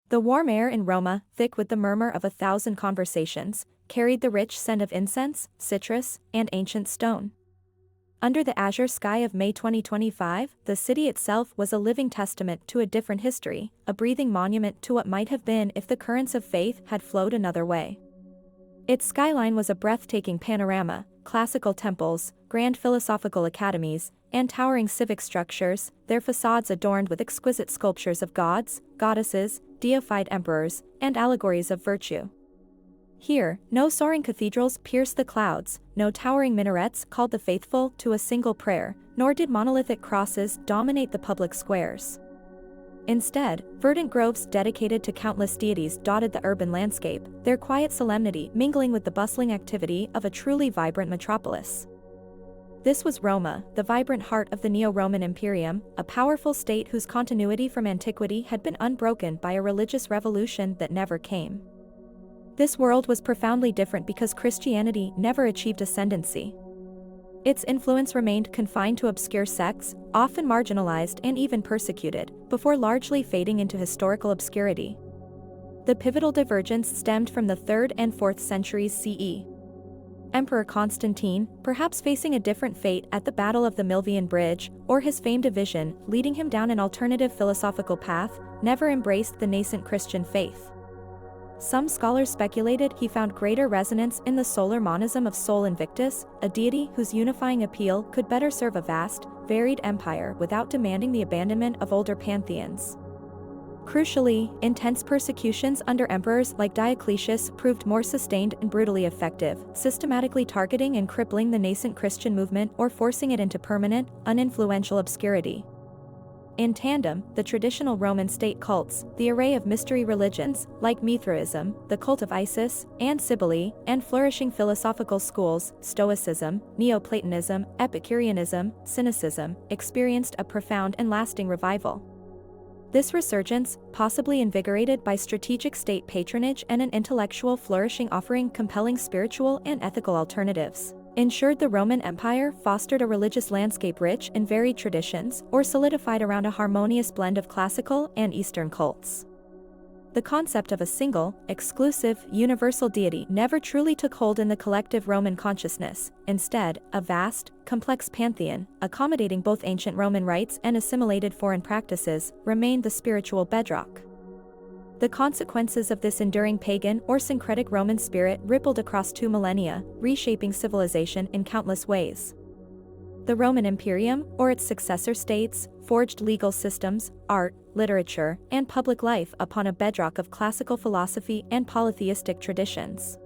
The warm air in Roma, thick with the murmur of 1,000 conversations, carried the rich scent of incense, citrus, and ancient stone. Under the azure sky of May 2025, the city itself was a living testament to a different history, a breathing monument to what might have been if the currents of faith had flowed another way. Its skyline was a breathtaking panorama: classical temples, grand philosophical academies, and towering civic structures, their facades adorned with exquisite sculptures of gods, goddesses, deified emperors, and allegories of virtue. Here, no soaring cathedrals pierced the clouds, no towering minarets called the faithful to a single prayer, nor did monolithic crosses dominate the public squares. Instead, verdant groves dedicated to countless deities dotted the urban landscape, their quiet solemnity mingling with the bustling activity of a truly vibrant metropolis. This was Roma, the vibrant heart of the Neo-Roman Imperium, a powerful state whose continuity from antiquity had been unbroken by a religious revolution that never came. This world was profoundly different because Christianity never achieved ascendancy. Its influence remained confined to obscure sects, often marginalized and even persecuted, before largely fading into historical obscurity. The pivotal divergence stemmed from the 3rd and 4th centuries CE. Emperor Constantine, perhaps facing a different fate at the Battle of the Milvian Bridge, or his famed vision leading him down an alternative philosophical path, never embraced the nascent Christian faith. Some scholars speculated he found greater resonance in the solar monism of Sol Invictus, a deity whose unifying appeal could better serve a vast, varied empire without demanding the abandonment of older pantheons. Crucially, intense persecutions under emperors like Diocletius proved more sustained and brutally effective, systematically targeting and crippling the nascent Christian movement or forcing it into permanent, uninfluential obscurity. In tandem, the traditional Roman state cults, the array of mystery religions, like Mithraism, the cult of Isis, and Cybele, and flourishing philosophical schools, Stoicism, Neoplatonism, Epicureanism, Cynicism, experienced a profound and lasting revival. This resurgence, possibly invigorated by strategic state patronage and an intellectual flourishing offering compelling spiritual and ethical alternatives, ensured the Roman Empire fostered a religious landscape rich in varied traditions or solidified around a harmonious blend of classical and Eastern cults. The concept of a single, exclusive, universal deity never truly took hold in the collective Roman consciousness. Instead, a vast, complex pantheon, accommodating both ancient Roman rites and assimilated foreign practices, remained the spiritual bedrock. The consequences of this enduring pagan or syncretic Roman spirit rippled across 2 millennia, reshaping civilization in countless ways. The Roman Imperium, or its successor states, forged legal systems, art, literature, and public life upon a bedrock of classical philosophy and polytheistic traditions.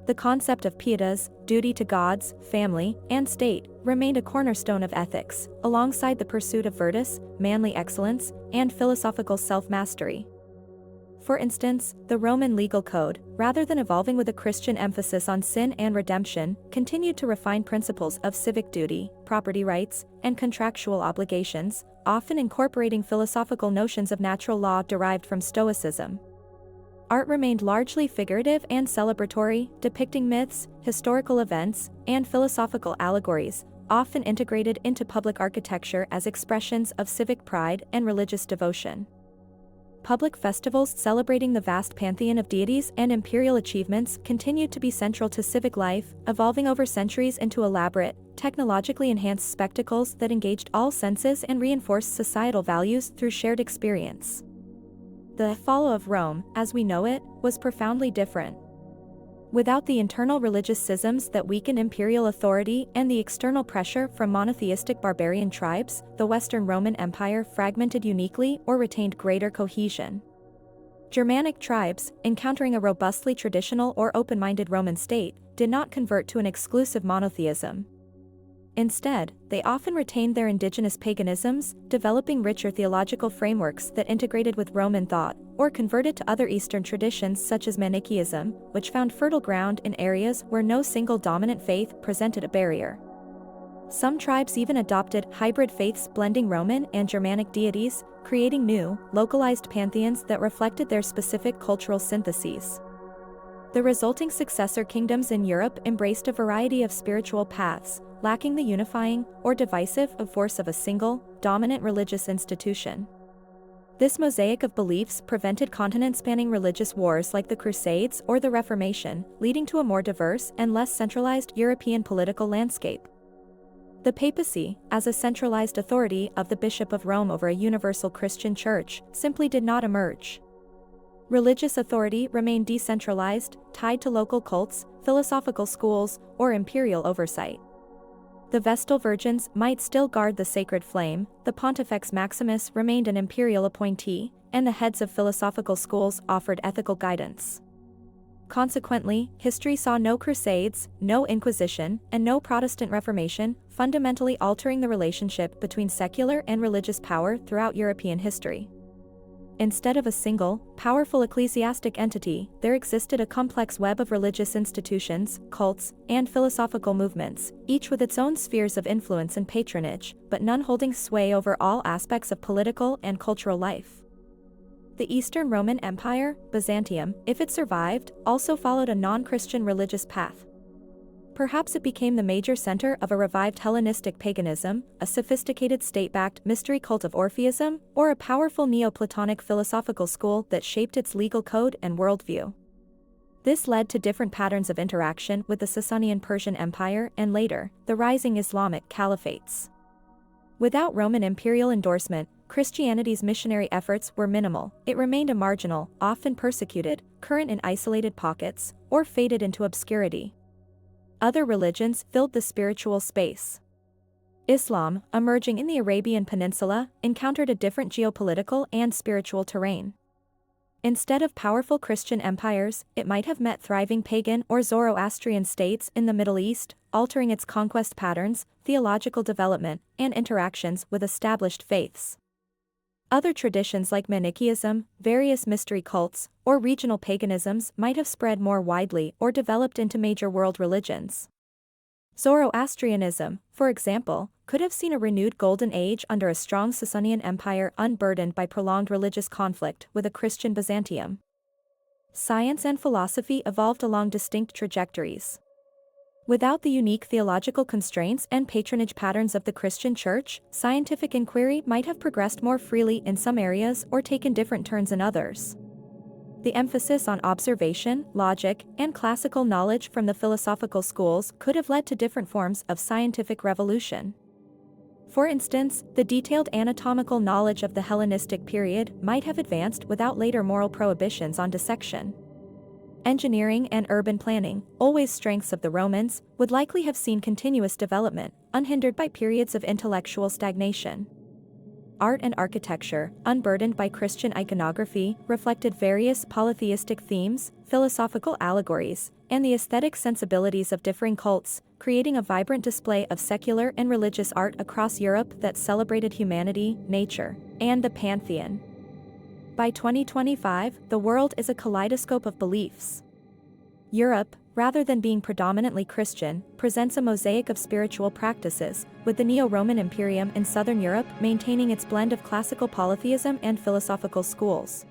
The concept of pietas, duty to gods, family, and state, remained a cornerstone of ethics, alongside the pursuit of virtus, manly excellence, and philosophical self-mastery. For instance, the Roman legal code, rather than evolving with a Christian emphasis on sin and redemption, continued to refine principles of civic duty, property rights, and contractual obligations, often incorporating philosophical notions of natural law derived from Stoicism. Art remained largely figurative and celebratory, depicting myths, historical events, and philosophical allegories, often integrated into public architecture as expressions of civic pride and religious devotion. Public festivals celebrating the vast pantheon of deities and imperial achievements continued to be central to civic life, evolving over centuries into elaborate, technologically enhanced spectacles that engaged all senses and reinforced societal values through shared experience. The fall of Rome, as we know it, was profoundly different. Without the internal religious schisms that weakened imperial authority and the external pressure from monotheistic barbarian tribes, the Western Roman Empire fragmented uniquely or retained greater cohesion. Germanic tribes, encountering a robustly traditional or open-minded Roman state, did not convert to an exclusive monotheism. Instead, they often retained their indigenous paganisms, developing richer theological frameworks that integrated with Roman thought, or converted to other Eastern traditions such as Manichaeism, which found fertile ground in areas where no single dominant faith presented a barrier. Some tribes even adopted hybrid faiths blending Roman and Germanic deities, creating new, localized pantheons that reflected their specific cultural syntheses. The resulting successor kingdoms in Europe embraced a variety of spiritual paths, lacking the unifying or divisive force of a single, dominant religious institution. This mosaic of beliefs prevented continent-spanning religious wars like the Crusades or the Reformation, leading to a more diverse and less centralized European political landscape. The papacy, as a centralized authority of the Bishop of Rome over a universal Christian church, simply did not emerge. Religious authority remained decentralized, tied to local cults, philosophical schools, or imperial oversight. The Vestal Virgins might still guard the sacred flame, the Pontifex Maximus remained an imperial appointee, and the heads of philosophical schools offered ethical guidance. Consequently, history saw no Crusades, no Inquisition, and no Protestant Reformation, fundamentally altering the relationship between secular and religious power throughout European history. Instead of a single, powerful ecclesiastic entity, there existed a complex web of religious institutions, cults, and philosophical movements, each with its own spheres of influence and patronage, but none holding sway over all aspects of political and cultural life. The Eastern Roman Empire, Byzantium, if it survived, also followed a non-Christian religious path. Perhaps it became the major center of a revived Hellenistic paganism, a sophisticated state-backed mystery cult of Orpheism, or a powerful Neoplatonic philosophical school that shaped its legal code and worldview. This led to different patterns of interaction with the Sasanian Persian Empire and later, the rising Islamic caliphates. Without Roman imperial endorsement, Christianity's missionary efforts were minimal. It remained a marginal, often persecuted, current in isolated pockets, or faded into obscurity. Other religions filled the spiritual space. Islam, emerging in the Arabian Peninsula, encountered a different geopolitical and spiritual terrain. Instead of powerful Christian empires, it might have met thriving pagan or Zoroastrian states in the Middle East, altering its conquest patterns, theological development, and interactions with established faiths. Other traditions like Manichaeism, various mystery cults, or regional paganisms might have spread more widely or developed into major world religions. Zoroastrianism, for example, could have seen a renewed golden age under a strong Sasanian empire unburdened by prolonged religious conflict with a Christian Byzantium. Science and philosophy evolved along distinct trajectories. Without the unique theological constraints and patronage patterns of the Christian Church, scientific inquiry might have progressed more freely in some areas or taken different turns in others. The emphasis on observation, logic, and classical knowledge from the philosophical schools could have led to different forms of scientific revolution. For instance, the detailed anatomical knowledge of the Hellenistic period might have advanced without later moral prohibitions on dissection. Engineering and urban planning, always strengths of the Romans, would likely have seen continuous development, unhindered by periods of intellectual stagnation. Art and architecture, unburdened by Christian iconography, reflected various polytheistic themes, philosophical allegories, and the aesthetic sensibilities of differing cults, creating a vibrant display of secular and religious art across Europe that celebrated humanity, nature, and the pantheon. By 2025, the world is a kaleidoscope of beliefs. Europe, rather than being predominantly Christian, presents a mosaic of spiritual practices, with the Neo-Roman Imperium in southern Europe maintaining its blend of classical polytheism and philosophical schools.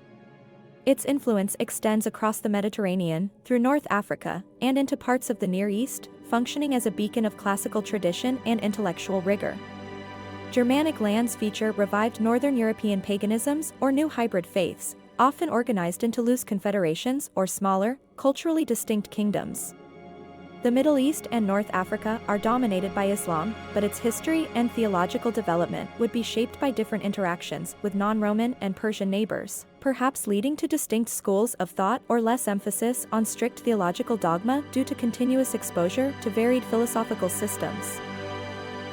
Its influence extends across the Mediterranean, through North Africa, and into parts of the Near East, functioning as a beacon of classical tradition and intellectual rigor. Germanic lands feature revived Northern European paganisms or new hybrid faiths, often organized into loose confederations or smaller, culturally distinct kingdoms. The Middle East and North Africa are dominated by Islam, but its history and theological development would be shaped by different interactions with non-Roman and Persian neighbors, perhaps leading to distinct schools of thought or less emphasis on strict theological dogma due to continuous exposure to varied philosophical systems.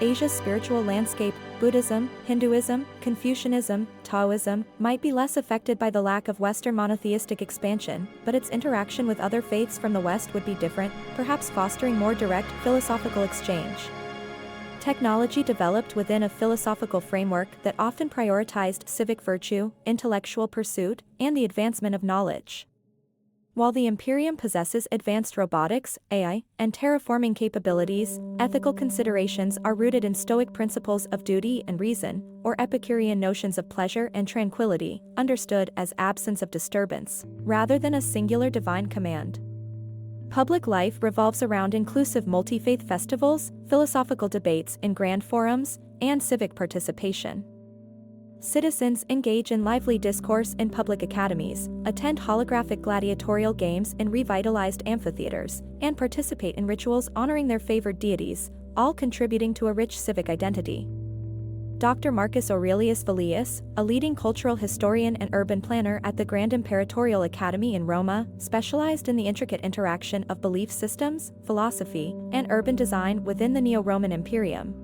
Asia's spiritual landscape, Buddhism, Hinduism, Confucianism, Taoism, might be less affected by the lack of Western monotheistic expansion, but its interaction with other faiths from the West would be different, perhaps fostering more direct philosophical exchange. Technology developed within a philosophical framework that often prioritized civic virtue, intellectual pursuit, and the advancement of knowledge. While the Imperium possesses advanced robotics, AI, and terraforming capabilities, ethical considerations are rooted in Stoic principles of duty and reason, or Epicurean notions of pleasure and tranquility, understood as absence of disturbance, rather than a singular divine command. Public life revolves around inclusive multi-faith festivals, philosophical debates in grand forums, and civic participation. Citizens engage in lively discourse in public academies, attend holographic gladiatorial games in revitalized amphitheaters, and participate in rituals honoring their favored deities, all contributing to a rich civic identity. Dr. Marcus Aurelius Villius, a leading cultural historian and urban planner at the Grand Imperatorial Academy in Roma, specialized in the intricate interaction of belief systems, philosophy, and urban design within the Neo-Roman Imperium.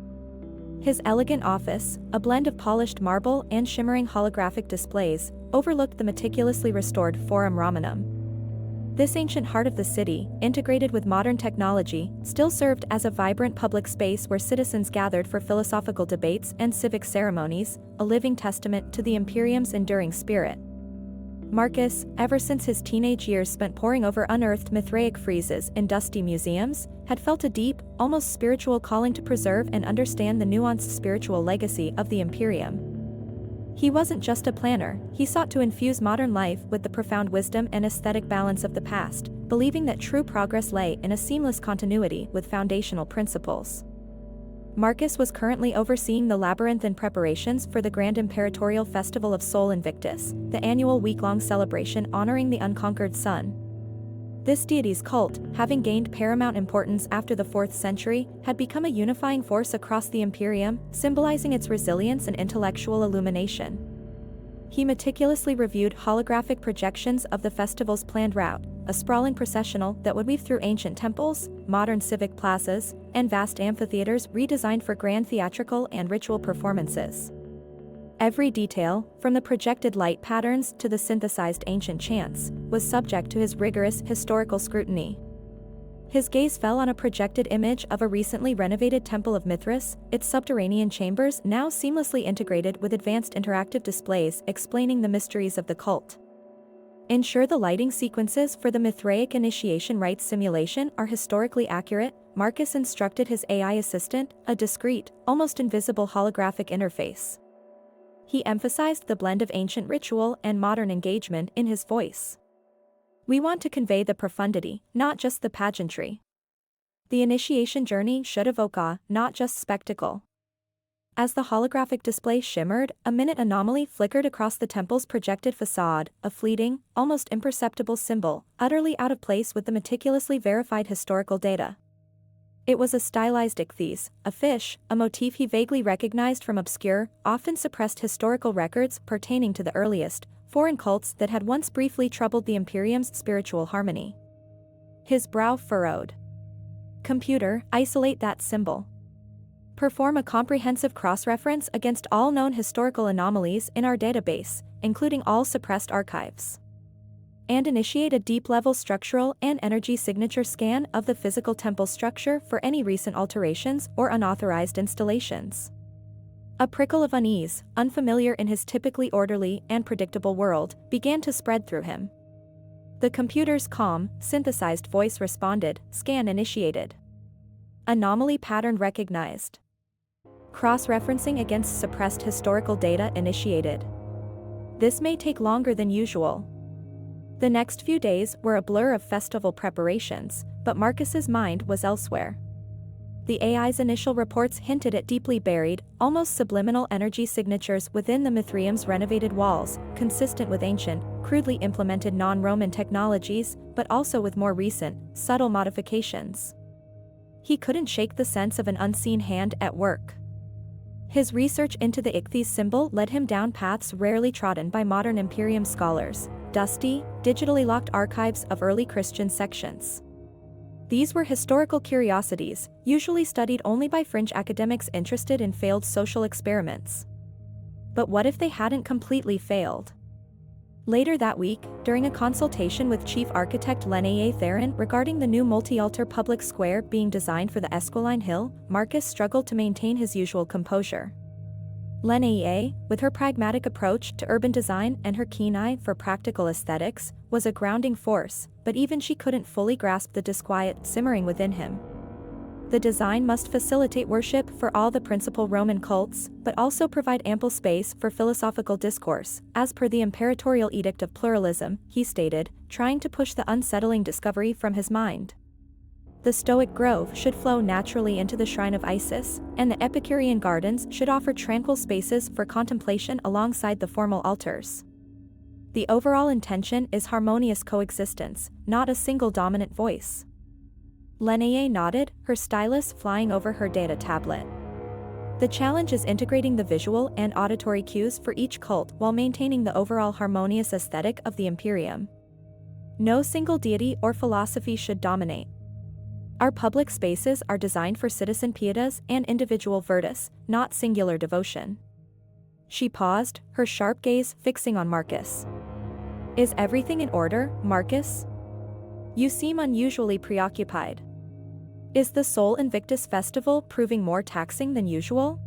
His elegant office, a blend of polished marble and shimmering holographic displays, overlooked the meticulously restored Forum Romanum. This ancient heart of the city, integrated with modern technology, still served as a vibrant public space where citizens gathered for philosophical debates and civic ceremonies, a living testament to the Imperium's enduring spirit. Marcus, ever since his teenage years spent poring over unearthed Mithraic friezes in dusty museums, had felt a deep, almost spiritual calling to preserve and understand the nuanced spiritual legacy of the Imperium. He wasn't just a planner, he sought to infuse modern life with the profound wisdom and aesthetic balance of the past, believing that true progress lay in a seamless continuity with foundational principles. Marcus was currently overseeing the labyrinthine preparations for the Grand Imperatorial Festival of Sol Invictus, the annual week-long celebration honoring the unconquered sun. This deity's cult, having gained paramount importance after the 4th century, had become a unifying force across the Imperium, symbolizing its resilience and intellectual illumination. He meticulously reviewed holographic projections of the festival's planned route, a sprawling processional that would weave through ancient temples, modern civic plazas, and vast amphitheaters redesigned for grand theatrical and ritual performances. Every detail, from the projected light patterns to the synthesized ancient chants, was subject to his rigorous historical scrutiny. His gaze fell on a projected image of a recently renovated Temple of Mithras, its subterranean chambers now seamlessly integrated with advanced interactive displays explaining the mysteries of the cult. Ensure the lighting sequences for the Mithraic initiation rites simulation are historically accurate, Marcus instructed his AI assistant, a discreet, almost invisible holographic interface. He emphasized the blend of ancient ritual and modern engagement in his voice. We want to convey the profundity, not just the pageantry. The initiation journey should evoke awe, not just spectacle. As the holographic display shimmered, a minute anomaly flickered across the temple's projected facade, a fleeting, almost imperceptible symbol, utterly out of place with the meticulously verified historical data. It was a stylized ichthys, a fish, a motif he vaguely recognized from obscure, often suppressed historical records pertaining to the earliest, foreign cults that had once briefly troubled the Imperium's spiritual harmony. His brow furrowed. Computer, isolate that symbol. Perform a comprehensive cross-reference against all known historical anomalies in our database, including all suppressed archives. And initiate a deep-level structural and energy signature scan of the physical temple structure for any recent alterations or unauthorized installations. A prickle of unease, unfamiliar in his typically orderly and predictable world, began to spread through him. The computer's calm, synthesized voice responded, "Scan initiated. Anomaly pattern recognized. Cross-referencing against suppressed historical data initiated. This may take longer than usual." The next few days were a blur of festival preparations, but Marcus's mind was elsewhere. The AI's initial reports hinted at deeply buried, almost subliminal energy signatures within the Mithraeum's renovated walls, consistent with ancient, crudely implemented non-Roman technologies, but also with more recent, subtle modifications. He couldn't shake the sense of an unseen hand at work. His research into the ichthys symbol led him down paths rarely trodden by modern Imperium scholars, dusty, digitally locked archives of early Christian sections. These were historical curiosities, usually studied only by fringe academics interested in failed social experiments. But what if they hadn't completely failed? Later that week, during a consultation with Chief Architect Lennie Theron regarding the new multi-altar public square being designed for the Esquiline Hill, Marcus struggled to maintain his usual composure. Lennie, with her pragmatic approach to urban design and her keen eye for practical aesthetics, was a grounding force, but even she couldn't fully grasp the disquiet simmering within him. The design must facilitate worship for all the principal Roman cults, but also provide ample space for philosophical discourse, as per the Imperatorial Edict of Pluralism, he stated, trying to push the unsettling discovery from his mind. The Stoic grove should flow naturally into the shrine of Isis, and the Epicurean gardens should offer tranquil spaces for contemplation alongside the formal altars. The overall intention is harmonious coexistence, not a single dominant voice. Lenée nodded, her stylus flying over her data tablet. The challenge is integrating the visual and auditory cues for each cult while maintaining the overall harmonious aesthetic of the Imperium. No single deity or philosophy should dominate. Our public spaces are designed for citizen pietas and individual virtus, not singular devotion. She paused, her sharp gaze fixing on Marcus. Is everything in order, Marcus? You seem unusually preoccupied. Is the Sol Invictus festival proving more taxing than usual?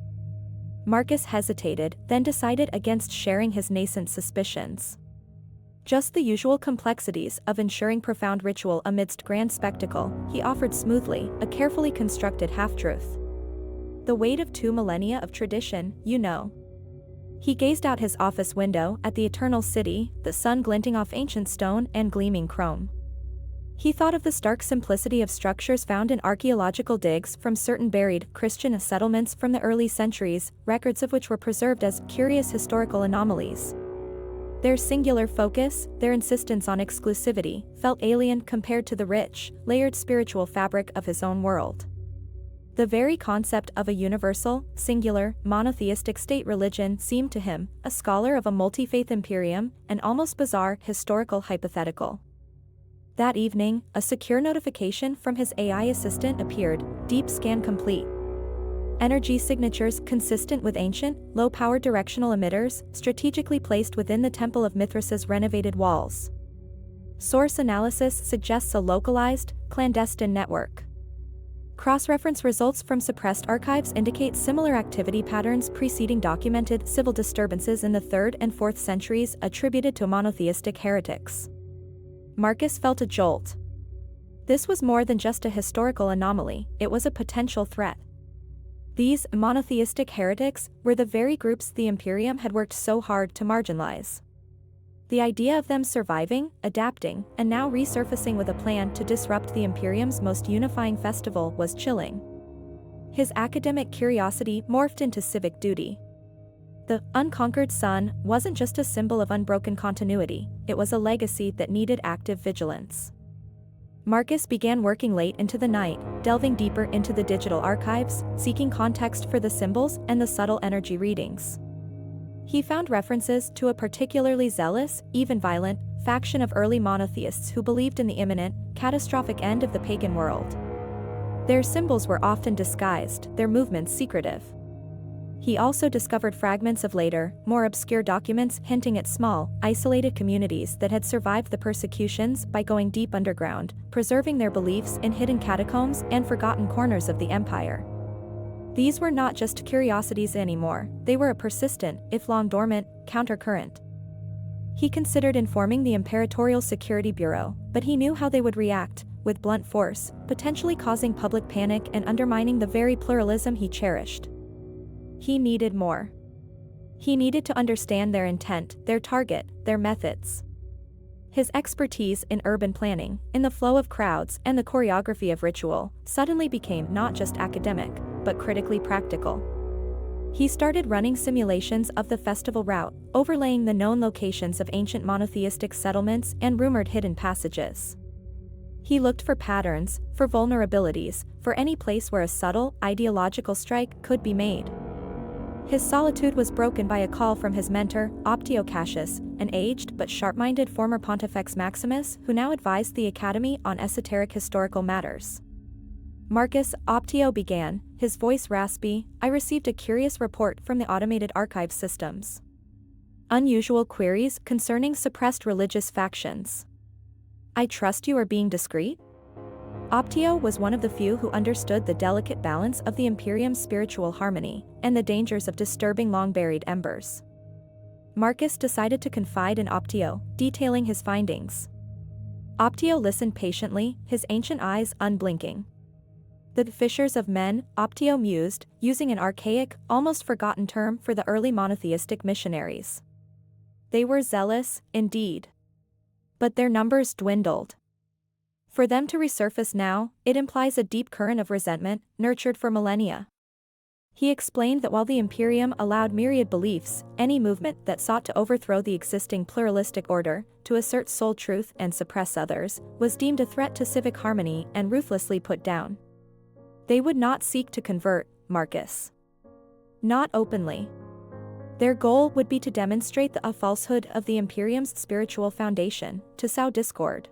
Marcus hesitated, then decided against sharing his nascent suspicions. Just the usual complexities of ensuring profound ritual amidst grand spectacle, he offered smoothly, a carefully constructed half-truth. The weight of 2 millennia of tradition, you know. He gazed out his office window at the eternal city, the sun glinting off ancient stone and gleaming chrome. He thought of the stark simplicity of structures found in archaeological digs from certain buried Christian settlements from the early centuries, records of which were preserved as curious historical anomalies. Their singular focus, their insistence on exclusivity, felt alien compared to the rich, layered spiritual fabric of his own world. The very concept of a universal, singular, monotheistic state religion seemed to him, a scholar of a multi-faith imperium, an almost bizarre historical hypothetical. That evening, a secure notification from his AI assistant appeared, deep scan complete. Energy signatures consistent with ancient, low-powered directional emitters, strategically placed within the Temple of Mithras's renovated walls. Source analysis suggests a localized, clandestine network. Cross-reference results from suppressed archives indicate similar activity patterns preceding documented civil disturbances in the 3rd and 4th centuries attributed to monotheistic heretics. Marcus felt a jolt. This was more than just a historical anomaly, it was a potential threat. These monotheistic heretics were the very groups the Imperium had worked so hard to marginalize. The idea of them surviving, adapting, and now resurfacing with a plan to disrupt the Imperium's most unifying festival was chilling. His academic curiosity morphed into civic duty. The unconquered sun wasn't just a symbol of unbroken continuity, it was a legacy that needed active vigilance. Marcus began working late into the night, delving deeper into the digital archives, seeking context for the symbols and the subtle energy readings. He found references to a particularly zealous, even violent, faction of early monotheists who believed in the imminent, catastrophic end of the pagan world. Their symbols were often disguised, their movements secretive. He also discovered fragments of later, more obscure documents hinting at small, isolated communities that had survived the persecutions by going deep underground, preserving their beliefs in hidden catacombs and forgotten corners of the empire. These were not just curiosities anymore, they were a persistent, if long dormant, countercurrent. He considered informing the Imperatorial Security Bureau, but he knew how they would react, with blunt force, potentially causing public panic and undermining the very pluralism he cherished. He needed more. He needed to understand their intent, their target, their methods. His expertise in urban planning, in the flow of crowds and the choreography of ritual, suddenly became not just academic, but critically practical. He started running simulations of the festival route, overlaying the known locations of ancient monotheistic settlements and rumored hidden passages. He looked for patterns, for vulnerabilities, for any place where a subtle, ideological strike could be made. His solitude was broken by a call from his mentor, Optio Cassius, an aged but sharp-minded former Pontifex Maximus who now advised the Academy on esoteric historical matters. Marcus, Optio began, his voice raspy, I received a curious report from the automated archive systems. Unusual queries concerning suppressed religious factions. I trust you are being discreet? Optio was one of the few who understood the delicate balance of the Imperium's spiritual harmony, and the dangers of disturbing long-buried embers. Marcus decided to confide in Optio, detailing his findings. Optio listened patiently, his ancient eyes unblinking. The fishers of men, Optio mused, using an archaic, almost forgotten term for the early monotheistic missionaries. They were zealous, indeed. But their numbers dwindled. For them to resurface now, it implies a deep current of resentment, nurtured for millennia. He explained that while the Imperium allowed myriad beliefs, any movement that sought to overthrow the existing pluralistic order, to assert sole truth and suppress others, was deemed a threat to civic harmony and ruthlessly put down. They would not seek to convert Marcus. Not openly. Their goal would be to demonstrate the falsehood of the Imperium's spiritual foundation, to sow discord.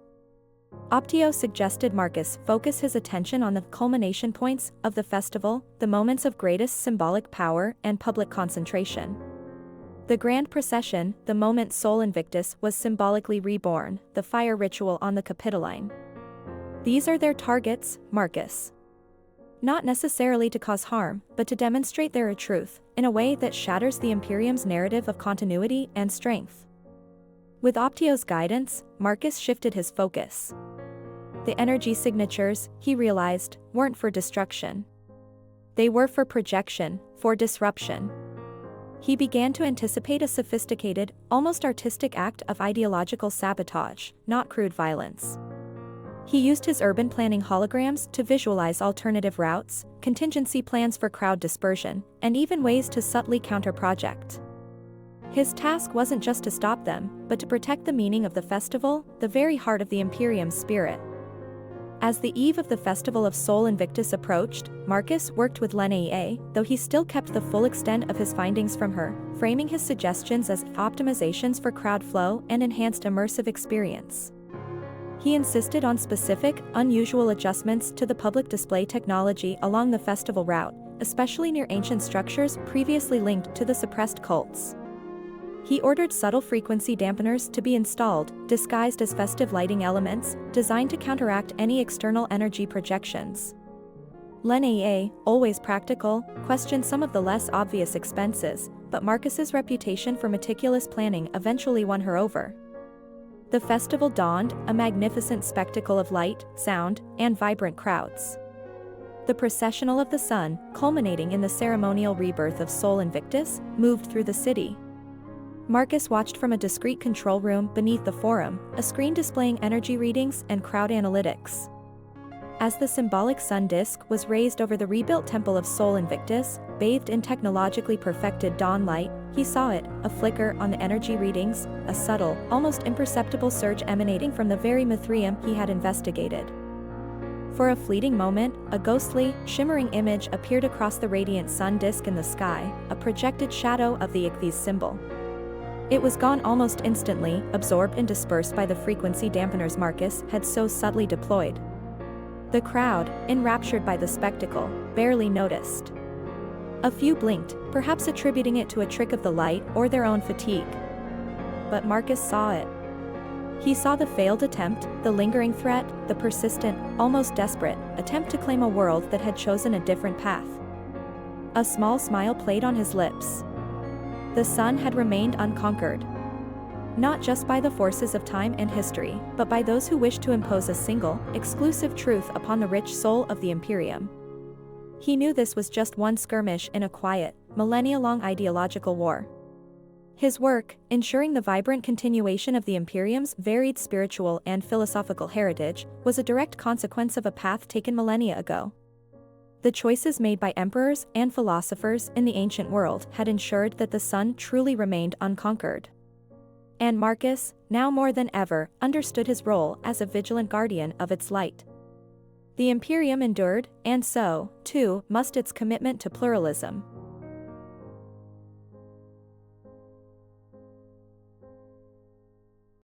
Optio suggested Marcus focus his attention on the culmination points of the festival, the moments of greatest symbolic power and public concentration. The grand procession, the moment Sol Invictus was symbolically reborn, the fire ritual on the Capitoline. These are their targets, Marcus. Not necessarily to cause harm, but to demonstrate their truth, in a way that shatters the Imperium's narrative of continuity and strength. With Optio's guidance, Marcus shifted his focus. The energy signatures, he realized, weren't for destruction. They were for projection, for disruption. He began to anticipate a sophisticated, almost artistic act of ideological sabotage, not crude violence. He used his urban planning holograms to visualize alternative routes, contingency plans for crowd dispersion, and even ways to subtly counter-project. His task wasn't just to stop them, but to protect the meaning of the festival, the very heart of the Imperium's spirit. As the eve of the Festival of Sol Invictus approached, Marcus worked with Lena, though he still kept the full extent of his findings from her, framing his suggestions as optimizations for crowd flow and enhanced immersive experience. He insisted on specific, unusual adjustments to the public display technology along the festival route, especially near ancient structures previously linked to the suppressed cults. He ordered subtle frequency dampeners to be installed, disguised as festive lighting elements, designed to counteract any external energy projections. Lena, always practical, questioned some of the less obvious expenses, but Marcus's reputation for meticulous planning eventually won her over. The festival dawned, a magnificent spectacle of light, sound, and vibrant crowds. The processional of the sun, culminating in the ceremonial rebirth of Sol Invictus, moved through the city. Marcus watched from a discreet control room beneath the forum, a screen displaying energy readings and crowd analytics. As the symbolic sun disk was raised over the rebuilt temple of Sol Invictus, bathed in technologically perfected dawn light, he saw it, a flicker on the energy readings, a subtle, almost imperceptible surge emanating from the very Mithrium he had investigated. For a fleeting moment, a ghostly, shimmering image appeared across the radiant sun disk in the sky, a projected shadow of the Ichthys symbol. It was gone almost instantly, absorbed and dispersed by the frequency dampeners Marcus had so subtly deployed. The crowd, enraptured by the spectacle, barely noticed. A few blinked, perhaps attributing it to a trick of the light or their own fatigue. But Marcus saw it. He saw the failed attempt, the lingering threat, the persistent, almost desperate, attempt to claim a world that had chosen a different path. A small smile played on his lips. The sun had remained unconquered. Not just by the forces of time and history, but by those who wished to impose a single, exclusive truth upon the rich soul of the Imperium. He knew this was just one skirmish in a quiet, millennia-long ideological war. His work, ensuring the vibrant continuation of the Imperium's varied spiritual and philosophical heritage, was a direct consequence of a path taken millennia ago. The choices made by emperors and philosophers in the ancient world had ensured that the sun truly remained unconquered. And Marcus, now more than ever, understood his role as a vigilant guardian of its light. The Imperium endured, and so, too, must its commitment to pluralism.